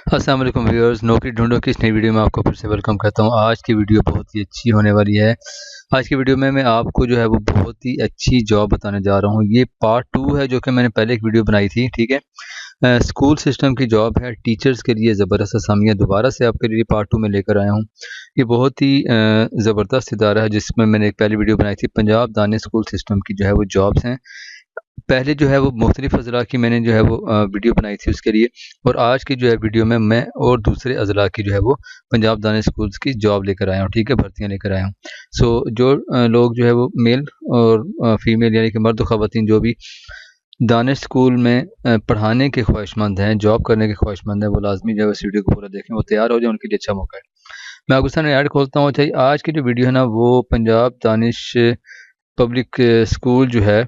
अस्सलाम वालेकुम व्यूअर्स, नौकरी ढूंढो की इस नई वीडियो में आपको फिर से वेलकम करता हूं। आज की वीडियो बहुत ही अच्छी होने वाली है। आज की वीडियो में मैं आपको जो है वो बहुत ही अच्छी जॉब बताने जा रहा हूं। ये पार्ट 2 है, जो कि मैंने पहले एक वीडियो बनाई थी। ठीक है, स्कूल सिस्टम की जॉब है, टीचर्स के लिए ज़बरदस्त असामियाँ दोबारा से आपके लिए पार्ट 2 में लेकर आया हूँ। ये बहुत ही ज़बरदस्त इदारा है, जिसमें मैंने एक पहली वीडियो बनाई थी। पंजाब दानिश स्कूल सिस्टम की जो है वो जॉब्स हैं। पहले जो है वो मुख्तलिफ अज़ला की मैंने जो है वो वीडियो बनाई थी उसके लिए, और आज की जो है वीडियो में मैं और दूसरे अज़ला की जो है वो पंजाब दानिश स्कूल्स की जॉब लेकर आया हूँ। ठीक है, भर्तियाँ लेकर आया हूँ। जो लोग जो है वो मेल और फीमेल यानी कि मर्द ख़वातीन जो भी दानिश स्कूल में पढ़ाने के ख्वाहिशमंद हैं, जॉब करने के ख्वाहिशमंद हैं, वो लाजमी जो है इस वीडियो को पूरा देखें, वो तैयार हो जाए, उनके लिए अच्छा मौका है। मैं आपके सामने ऐड खोलता हूँ। अच्छा, आज की जो वीडियो है ना, वो पंजाब दानिश पब्लिक स्कूल जो है,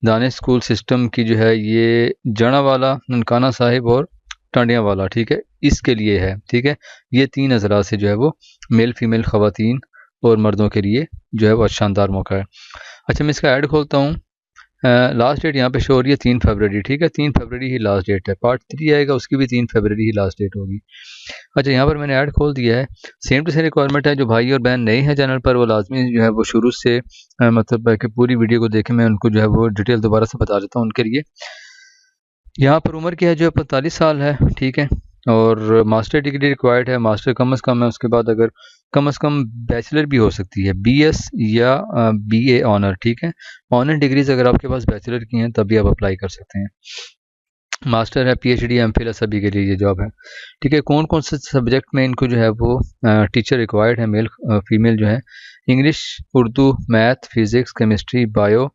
दानिश स्कूल सिस्टम की जो है, ये जड़ावाला, ननकाना साहिब और टांडिया वाला, ठीक है, इसके लिए है। ठीक है, ये 3 अज़ला से जो है वो मेल फीमेल ख़वातीन और मर्दों के लिए जो है वो शानदार मौका है। अच्छा, मैं इसका ऐड खोलता हूँ। लास्ट डेट यहाँ पे शो हो रही है 3 फरवरी। ठीक है, 3 फरवरी ही लास्ट डेट है। पार्ट 3 आएगा, उसकी भी 3 फरवरी ही लास्ट डेट होगी। अच्छा, यहाँ पर मैंने ऐड खोल दिया है। सेम टू सेम रिक्वायरमेंट है। जो भाई और बहन नए हैं चैनल पर, वो लाजमी जो है वो शुरू से मतलब कि पूरी वीडियो को देखें। मैं उनको जो है वो डिटेल दोबारा से बता देता हूँ उनके लिए। यहाँ पर उम्र क्या है, जो 45 साल है। ठीक है, और मास्टर डिग्री रिक्वायर्ड है। मास्टर कम अज़ कम है, उसके बाद अगर कम अज़ कम बैचलर भी हो सकती है, बीएस या बीए ऑनर। ठीक है, ऑनर डिग्रीज अगर आपके पास बैचलर की हैं तब भी आप अप्लाई कर सकते हैं। मास्टर है, पीएचडी, एमफिल, सभी के लिए ये जॉब है। ठीक है, कौन कौन से सब्जेक्ट में इनको जो है वो टीचर रिक्वायर्ड है, मेल फीमेल जो है। English, Urdu, math, physics, chemistry, bio,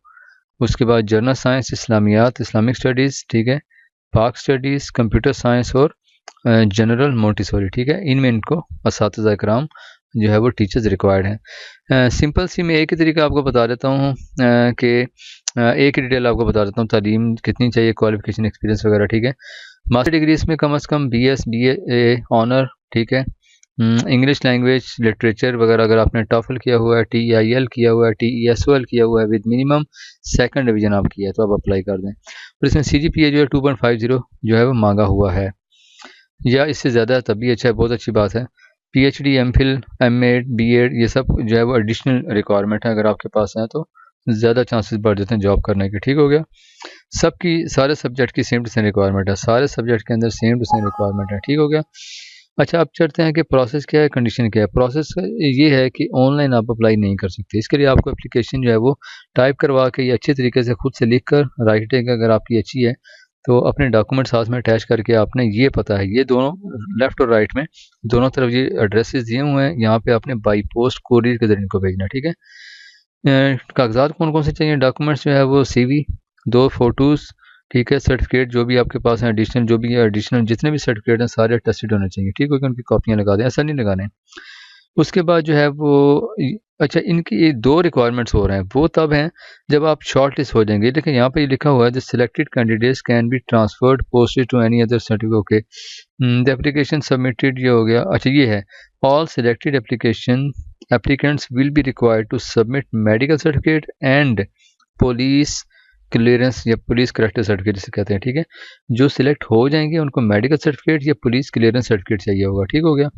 उसके बाद जर्नल साइंस, इस्लामियात, इस्लामिक स्टडीज़, ठीक है, पाक स्टडीज़, कंप्यूटर साइंस और जनरल मोंटेसोरी। ठीक है, इनमें इनको असातिज़ा इकराम जो है वो टीचर्स रिक्वायर्ड हैं। सिंपल सी मैं एक ही तरीका आपको बता देता हूँ कि एक ही डिटेल आपको बता देता हूँ। तालीम कितनी चाहिए, क्वालिफिकेशन, एक्सपीरियंस वगैरह। ठीक है, मास्टर डिग्री इसमें कम अज़ कम बीएस, बीए ऑनर। ठीक है, इंग्लिश लैंग्वेज, लिटरेचर वगैरह अगर आपने टॉफल किया हुआ है, टीईएल किया हुआ है, टीईएसओएल किया हुआ है, विद मिनिमम सेकंड डिवीजन आप किया है, तो आप अप्लाई कर दें। और इसमें सीजीपीए जो है 2.50 जो है वो मांगा हुआ है, या इससे ज़्यादा तब भी अच्छा है, बहुत अच्छी बात है। पीएचडी, एमफिल, एमएड, बीएड, ये सब जो है वो एडिशनल रिक्वायरमेंट है। अगर आपके पास है तो ज़्यादा चांसेस बढ़ जाते हैं जॉब करने के। ठीक हो गया, सबकी सारे सब्जेक्ट की सेम टू सेम रिक्वायरमेंट है, सारे सब्जेक्ट के अंदर सेम टू सेम रिक्वायरमेंट है। ठीक हो गया। अच्छा, अब चलते हैं कि प्रोसेस क्या है, कंडीशन क्या है। प्रोसेस ये है कि ऑनलाइन आप अप्लाई नहीं कर सकते। इसके लिए आपको एप्लीकेशन जो है वो टाइप करवा के, ये अच्छे तरीके से खुद से लिख कर, राइटिंग अगर आपकी अच्छी है तो अपने डॉक्यूमेंट साथ में अटैच करके, आपने ये पता है, ये दोनों लेफ्ट और राइट में दोनों तरफ ये एड्रेसेस दिए हुए हैं, यहाँ पे आपने बाई पोस्ट कोरियर के जरिए इनको भेजना। ठीक है, कागजात कौन कौन से चाहिए, डॉक्यूमेंट्स जो है वो सीवी, 2 फोटोज़, ठीक है, सर्टिफिकेट जो भी आपके पास है, एडिशनल जो भी है, एडिशनल जितने भी सर्टिफिकेट हैं सारे अटेस्टेड होने चाहिए। ठीक है, कि उनकी कॉपियाँ लगा दें, ऐसा नहीं लगाने। उसके बाद जो है वो अच्छा, इनकी 2 रिक्वायरमेंट्स हो रहे हैं, वो तब हैं जब आप शॉर्ट लिस्ट हो जाएंगे। देखिए यहाँ पे ये लिखा हुआ है, the selected candidates can be transferred posted to any other certificate. Okay, the application submitted, ये हो गया। अच्छा, ये है, all selected applicants will be required to submit medical certificate and police clearance या पुलिस करेक्टर सर्टिफिकेट जिसे कहते हैं। ठीक है, जो सिलेक्ट हो जाएंगे उनको मेडिकल सर्टिफिकेट या पुलिस क्लियरेंस सर्टिफिकेट चाहिए होगा। ठीक हो गया,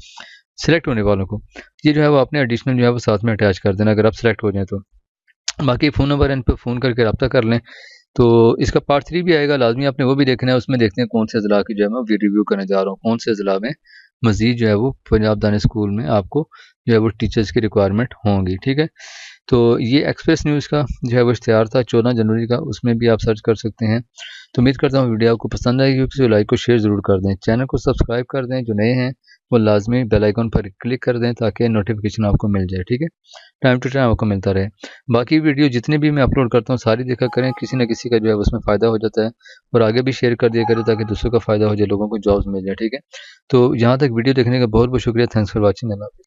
सिलेक्ट होने वालों को ये जो है वो अपने एडिशनल जो है वो साथ में अटैच कर देना अगर आप सिलेक्ट हो जाए तो। बाकी फ़ोन नंबर इन पर फ़ोन करके रब्ता कर लें। तो इसका पार्ट 3 भी आएगा, लाजमी आपने वो भी देखना है। उसमें देखते हैं कौन से अज़ला की जो है मैं रिव्यू करने जा रहा हूँ, कौन से अज़ला में मज़ीद जो है वो पंजाब दानिश स्कूल में आपको जो है वो टीचर्स की रिक्वायरमेंट होंगी। ठीक है, तो ये एक्सप्रेस न्यूज़ का जो है वो इश्तिहार था 14 जनवरी का, उसमें भी आप सर्च कर सकते हैं। तो उम्मीद करता हूँ वीडियो आपको पसंद आएगी, क्योंकि लाइक को शेयर ज़रूर कर दें, चैनल को सब्सक्राइब कर दें, जो नए हैं वो लाजमी बेल आइकन पर क्लिक कर दें ताकि नोटिफिकेशन आपको मिल जाए। ठीक है, टाइम टू टाइम आपको मिलता रहे। बाकी वीडियो जितने भी मैं अपलोड करता हूँ सारी देखा करें, किसी न किसी का जो है उसमें फ़ायदा हो जाता है, और आगे भी शेयर कर दिया करें ताकि दूसरों का फ़ायदा हो जाए, लोगों को जॉब्स मिल जाए। ठीक है, तो यहाँ तक वीडियो देखने का बहुत बहुत शुक्रिया। Thanks for watching. अल्लाह हाफ़िज़।